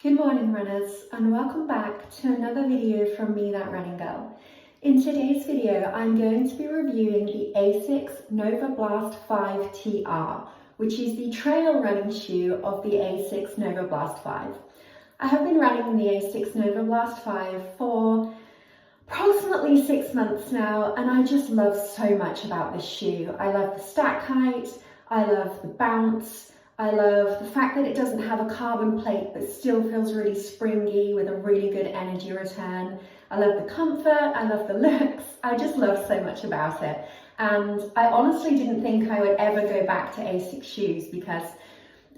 Good morning runners, and welcome back to another video from me, that running girl. In today's video I'm going to be reviewing the Asics Novablast 5 TR, which is the trail running shoe of the Asics Novablast 5. I have been running the Asics Novablast 5 for approximately 6 months now, and I just love so much about this shoe. I love the stack height, I love the bounce, I love the fact that it doesn't have a carbon plate but still feels really springy with a really good energy return. I love the comfort, I love the looks, I just love so much about it. And I honestly didn't think I would ever go back to Asics shoes because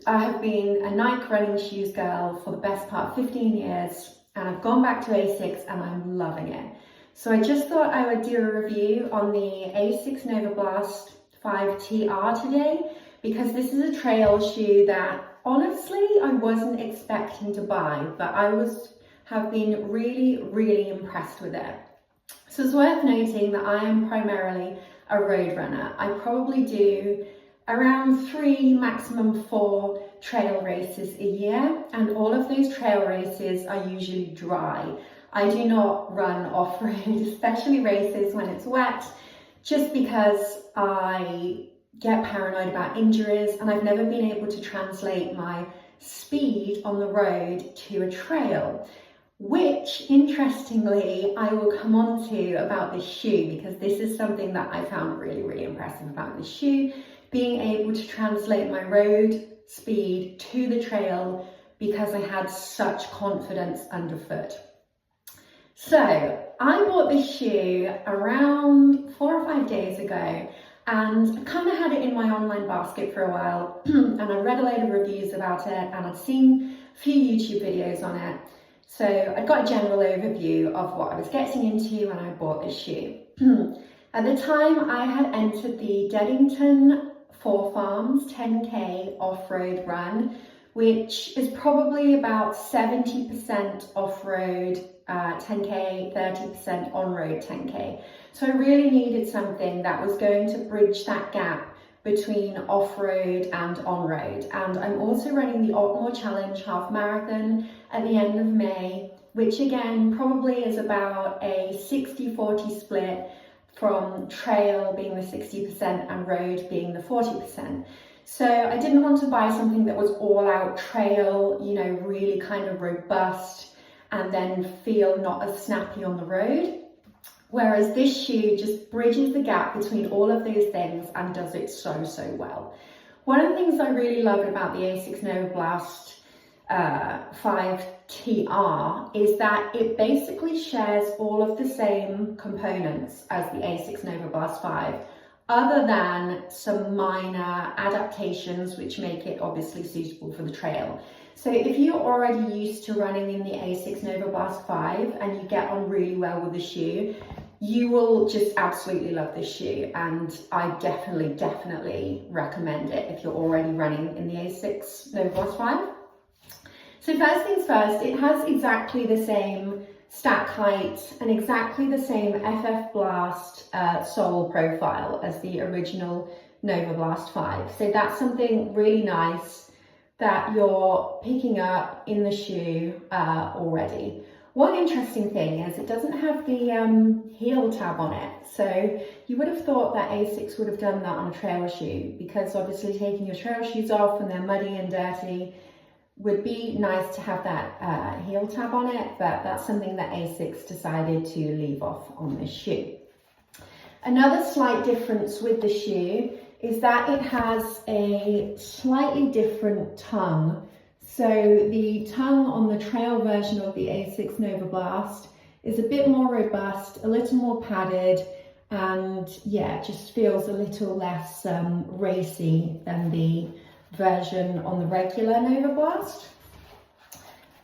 I have been a Nike running shoes girl for the best part of 15 years, and I've gone back to Asics and I'm loving it. So I just thought I would do a review on the Asics Novablast 5 TR today, because this is a trail shoe that honestly I wasn't expecting to buy, but I have been really impressed with it. So it's worth noting that I am primarily a road runner. I probably do around 3, maximum 4 trail races a year, and all of those trail races are usually dry. I do not run off-road, especially races when it's wet, just because I get paranoid about injuries, and I've never been able to translate my speed on the road to a trail, which interestingly I will come on to about this shoe, because this is something that I found really impressive about this shoe, being able to translate my road speed to the trail because I had such confidence underfoot. So I bought this shoe around 4 or 5 days ago, and I kind of had it in my online basket for a while and I read a load of reviews about it, and I'd seen a few YouTube videos on it. So I got a general overview of what I was getting into when I bought this shoe. At the time I had entered the Deddington 4 Farms 10k off-road run, which is probably about 70% off-road 10k, 30% on-road 10k. So I really needed something that was going to bridge that gap between off-road and on-road. And I'm also running the Altmore Challenge half marathon at the end of May, which again probably is about a 60-40 split, from trail being the 60% and road being the 40%. So I didn't want to buy something that was all out trail, you know, really kind of robust and then feel not as snappy on the road. Whereas this shoe just bridges the gap between all of those things and does it so well. One of the things I really loved about the Asics Novablast 5 TR is that it basically shares all of the same components as the Asics Novablast 5, other than some minor adaptations which make it obviously suitable for the trail. So if you're already used to running in the Asics Novablast 5 and you get on really well with the shoe, you will just absolutely love this shoe, and I definitely recommend it if you're already running in the Asics Novablast 5. So first things first, it has exactly the same stack height and exactly the same FF Blast sole profile as the original Novablast 5. So that's something really nice that you're picking up in the shoe already. One interesting thing is it doesn't have the heel tab on it. So you would have thought that Asics would have done that on a trail shoe, because obviously taking your trail shoes off when they're muddy and dirty would be nice to have that heel tab on it, but that's something that Asics decided to leave off on this shoe. Another slight difference with the shoe is that it has a slightly different tongue. So the tongue on the trail version of the Asics Novablast is a bit more robust, a little more padded, and yeah, it just feels a little less racy than the version on the regular Novablast.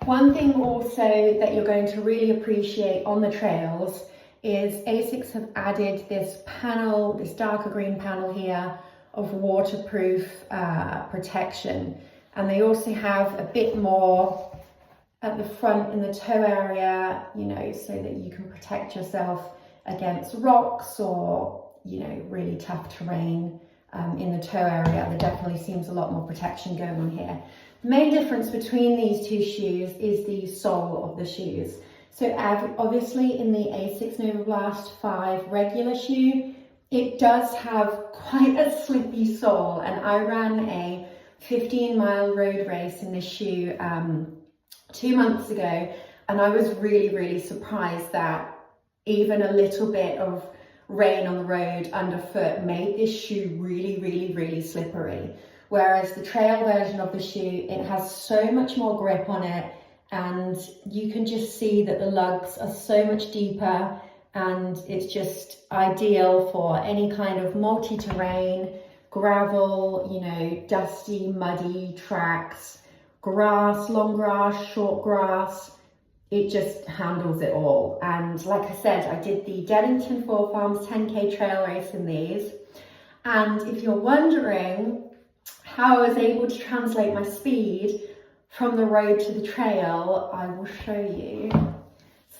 One thing also that you're going to really appreciate on the trails is Asics have added this panel, this darker green panel here of waterproof protection, and they also have a bit more at the front in the toe area, you know, so that you can protect yourself against rocks or, you know, really tough terrain in the toe area. There definitely seems a lot more protection going on here. The main difference between these two shoes is the sole of the shoes. So obviously in the Asics Novablast 5 regular shoe, it does have quite a slippy sole, and I ran a 15-mile road race in this shoe 2 months ago, and I was really surprised that even a little bit of rain on the road underfoot made this shoe really slippery. Whereas the trail version of the shoe, it has so much more grip on it, and you can just see that the lugs are so much deeper, and it's just ideal for any kind of multi-terrain, gravel, you know, dusty, muddy tracks, grass, long grass, short grass. It just handles it all. And like I said, I did the Deddington 4 Farms 10K trail race in these. And if you're wondering how I was able to translate my speed from the road to the trail, I will show you.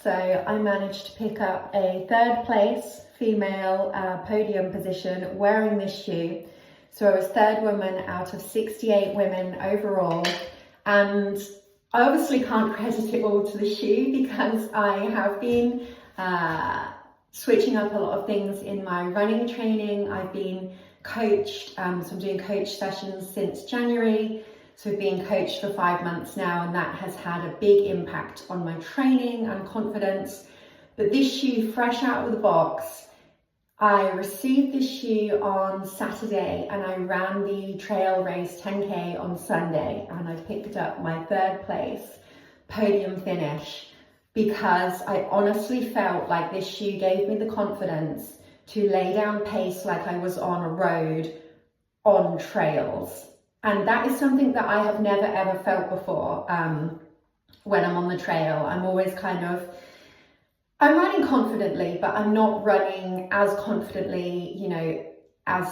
So I managed to pick up a 3rd place female podium position wearing this shoe. So I was 3rd woman out of 68 women overall. And I obviously can't credit it all to the shoe, because I have been switching up a lot of things in my running training. I've been coached, so I'm doing coach sessions since January. So I've been coached for 5 months now, and that has had a big impact on my training and confidence. But this shoe, fresh out of the box, I received this shoe on Saturday and I ran the trail race 10K on Sunday, and I picked up my 3rd place podium finish, because I honestly felt like this shoe gave me the confidence to lay down pace like I was on a road on trails. And that is something that I have never ever felt before when I'm on the trail. I'm always I'm running confidently, but I'm not running as confidently, you know, as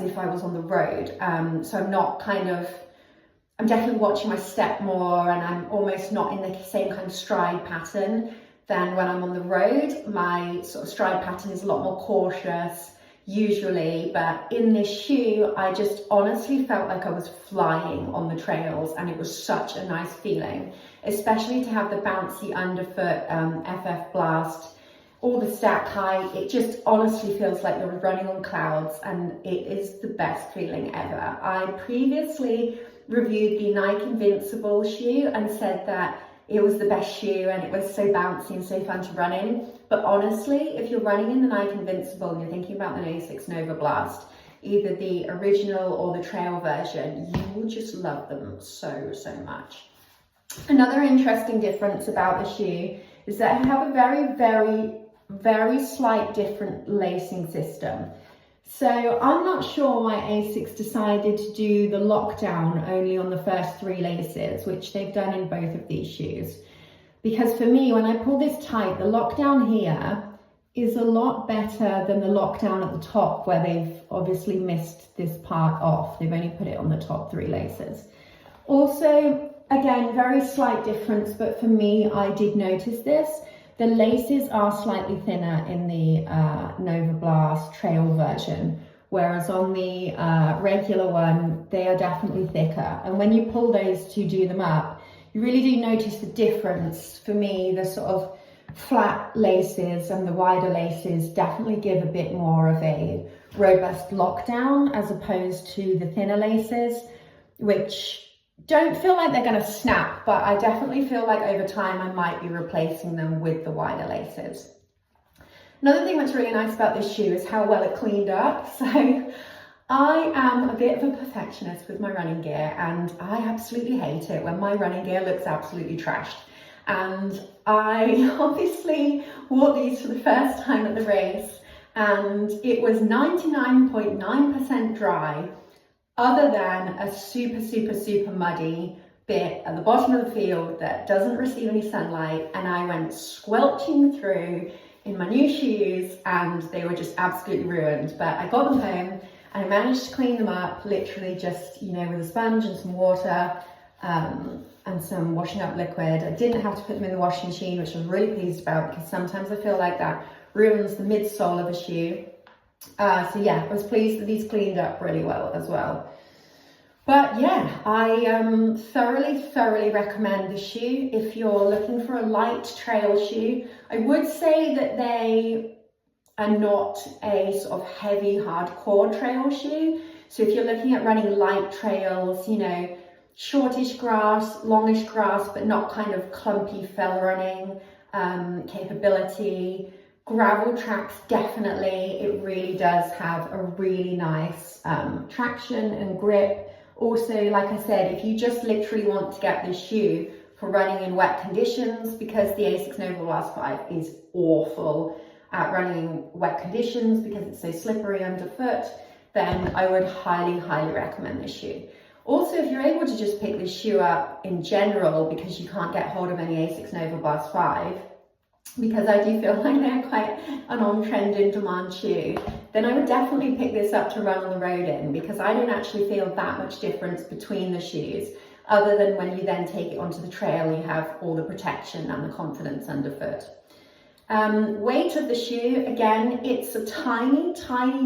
if I was on the road. So I'm not I'm definitely watching my step more, and I'm almost not in the same kind of stride pattern than when I'm on the road. My sort of stride pattern is a lot more cautious usually, but in this shoe, I just honestly felt like I was flying on the trails, and it was such a nice feeling, especially to have the bouncy underfoot FF Blast, all the stack height. It just honestly feels like you're running on clouds, and it is the best feeling ever. I previously reviewed the Nike Invincible shoe and said that it was the best shoe and it was so bouncy and so fun to run in. But honestly, if you're running in the Nike Invincible and you're thinking about the Asics Novablast, either the original or the trail version, you will just love them so much. Another interesting difference about the shoe is that I have a very slight different lacing system. So I'm not sure why Asics decided to do the lockdown only on the first 3 laces, which they've done in both of these shoes. Because for me, when I pull this tight, the lockdown here is a lot better than the lockdown at the top, where they've obviously missed this part off. They've only put it on the top 3 laces. Also, again, very slight difference, but for me, I did notice this. The laces are slightly thinner in the Novablast trail version, whereas on the regular one, they are definitely thicker. And when you pull those to do them up, you really do notice the difference. For me, the sort of flat laces and the wider laces definitely give a bit more of a robust lockdown, as opposed to the thinner laces, which don't feel like they're going to snap, but I definitely feel like over time I might be replacing them with the wider laces. Another thing that's really nice about this shoe is how well it cleaned up. So I am a bit of a perfectionist with my running gear, and I absolutely hate it when my running gear looks absolutely trashed. And I obviously wore these for the first time at the race, and it was 99.9% dry, other than a super muddy bit at the bottom of the field that doesn't receive any sunlight, and I went squelching through in my new shoes and they were just absolutely ruined. But I got them home and I managed to clean them up, literally just, you know, with a sponge and some water and some washing up liquid. I didn't have to put them in the washing machine, which I was really pleased about, because sometimes I feel like that ruins the midsole of a shoe. So yeah, I was pleased that these cleaned up really well as well. But yeah, I thoroughly recommend the shoe if you're looking for a light trail shoe. I would say that they are not a sort of heavy, hardcore trail shoe. So if you're looking at running light trails, you know, shortish grass, longish grass, but not kind of clumpy fell running capability. Gravel tracks, definitely. It really does have a really nice traction and grip. Also, like I said, if you just literally want to get this shoe for running in wet conditions, because the Asics Novablast 5 is awful at running in wet conditions because it's so slippery underfoot, then I would highly recommend this shoe. Also, if you're able to just pick this shoe up in general because you can't get hold of any Asics Novablast 5, because I do feel like they're quite an on-trend, in-demand shoe, then I would definitely pick this up to run on the road in, because I don't actually feel that much difference between the shoes, other than when you then take it onto the trail, you have all the protection and the confidence underfoot. Weight of the shoe, again, it's a tiny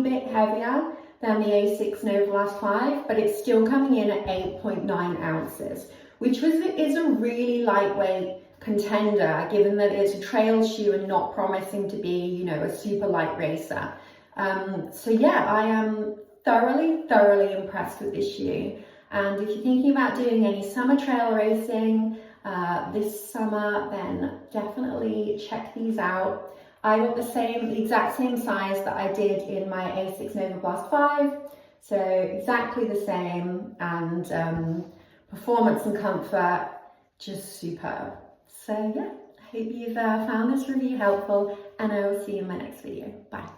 bit heavier than the Asics Novablast 5, but it's still coming in at 8.9 ounces, which is a really lightweight contender, given that it's a trail shoe and not promising to be, you know, a super light racer. So yeah, I am thoroughly impressed with this shoe. And if you're thinking about doing any summer trail racing this summer, then definitely check these out. I got the exact same size that I did in my Asics Novablast 5, so exactly the same, and performance and comfort, just superb. So yeah, I hope you've found this review helpful, and I will see you in my next video. Bye.